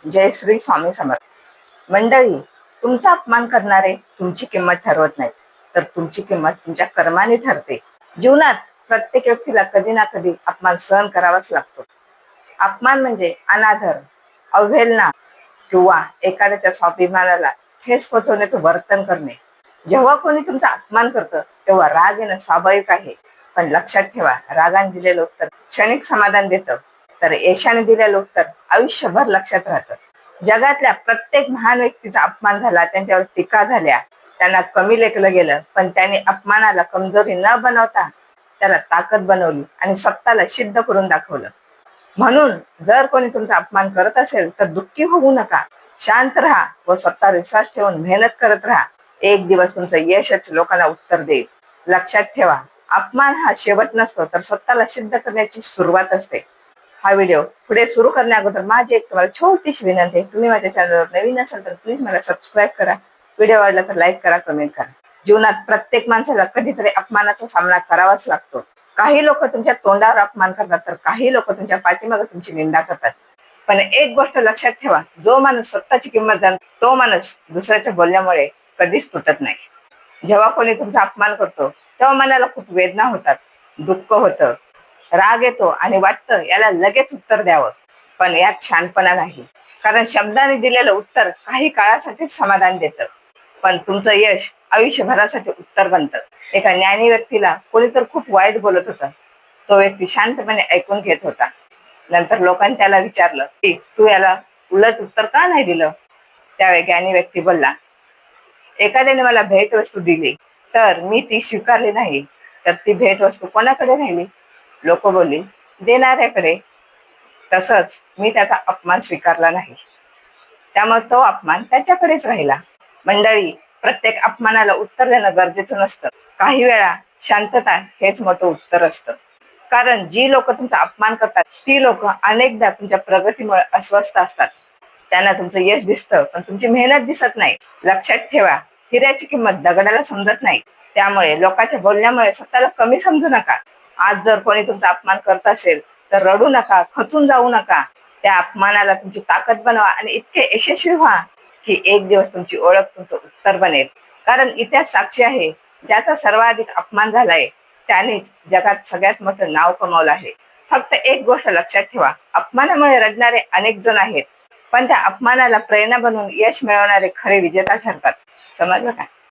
जय श्री स्वामी समर्थ मंडळी. तुमचा अपमान करणारे तुमची किंमत ठरवत नाहीत, तर तुमची किंमत तुमच्या कर्माने ठरते. जीवनात प्रत्येक व्यक्तीला कधी ना कधी अपमान सहन करावाच लागतो. अपमान म्हणजे अनादर, अवहेलना किंवा एखाद्याच्या स्वाभिमानाला ठेस पोहोचवण्याचं वर्तन करणे. जेव्हा कोणी तुमचा अपमान करतं तेव्हा राग येणं स्वाभाविक आहे, पण लक्षात ठेवा, रागाने दिलेलं उत्तर क्षणिक समाधान देतं, तर यशाने दिलेलं उत्तर आयुष्यभर लक्षात राहतं. जगातल्या प्रत्येक महान व्यक्तीचा अपमान झाला, त्यांच्यावर टीका झाल्या, त्यांना कमी लेखलं गेलं, पण त्यांनी अपमानाला कमजोरी न बनवता त्याला ताकद बनवली आणि स्वतःला सिद्ध करून दाखवलं. म्हणून जर कोणी तुमचा अपमान करत असेल तर दुःखी होऊ नका, शांत राहा व स्वतःवर विश्वास ठेवून मेहनत करत राहा. एक दिवस तुमचं यशच लोकांना उत्तर देईल. लक्षात ठेवा, अपमान हा शेवट नसतो, तर स्वतःला सिद्ध करण्याची सुरुवात असते. हा व्हिडिओ पुढे सुरू करण्या अगोदर माझी एक तुम्हाला छोटीशी विनंती आहे. तुम्ही माझ्या चॅनलवर नवीन असाल तर प्लीज मला सबस्क्राईब करा. व्हिडिओ आवडला तर लाईक करा, कमेंट करा. जीवनात प्रत्येक माणसाला कधीतरी अपमानाचा सामना करावाच लागतो. काही लोक तुमच्या तोंडावर अपमान करतात, तर काही लोक तुमच्या पाठीमागे तुमची निंदा करतात. पण एक गोष्ट लक्षात ठेवा, जो माणूस स्वतःची किंमत जाणतो तो माणूस दुसऱ्याच्या बोलण्यामुळे कधीच तुटत नाही. जेव्हा कोणी तुमचा अपमान करतो तेव्हा मनाला खूप वेदना होतात, दुःख होतं, राग येतो आणि वाटतं याला लगेच उत्तर द्यावं. पण यात शहाणपणा नाही, कारण शब्दाने दिलेलं उत्तर काही काळासाठीच समाधान देतं, पण तुमचं यश आयुष्यभरासाठी उत्तर बनतं. एका ज्ञानी व्यक्तीला कोणीतर खूप वाईट बोलत होतं. तो व्यक्ती शांतपणे ऐकून घेत होता. नंतर लोकांनी त्याला विचारलं की तू याला उलट उत्तर का नाही दिलं. त्यावेळी ज्ञानी व्यक्ती बोलला, एखाद्याने मला भेटवस्तू दिली तर मी ती स्वीकारली नाही, तर ती भेटवस्तू कोणाकडे राहिली? लोक बोलली, देणाऱ्याकडे. तसंच मी त्याचा अपमान स्वीकारला नाही, त्यामुळे तो अपमान त्याच्याकडेच राहिला. मंडळी, प्रत्येक अपमानाला उत्तर देणं गरजेचं नसतं. काही वेळा शांतता हेच मोठं उत्तर असतं. कारण जी लोक तुमचा अपमान करतात ती लोक अनेकदा तुमच्या प्रगतीमुळे अस्वस्थ असतात. त्यांना तुमचं यश दिसतं, पण तुमची मेहनत दिसत नाही. लक्षात ठेवा, हिऱ्याची किंमत दगडाला समजत नाही. त्यामुळे लोकांच्या बोलण्यामुळे स्वतःला कमी समजू नका. आज जर कोणी तुमचा अपमान करत असेल तर रडू नका, खचून जाऊ नका. त्या अपमानाला तुमची ताकद बनवा आणि इतके यशस्वी व्हा की एक दिवस तुमची ओळख तुमचं उत्तर बनेल. कारण इतिहास साक्षी आहे, ज्याचा सर्वाधिक अपमान झालाय त्यानेच जगात सगळ्यात मोठं नाव कमावलं आहे. फक्त एक गोष्ट लक्षात ठेवा, अपमानामुळे रडणारे अनेक जण आहेत, पण त्या अपमानाला प्रेरणा बनवून यश मिळवणारे खरे विजेता ठरतात. समजलं का?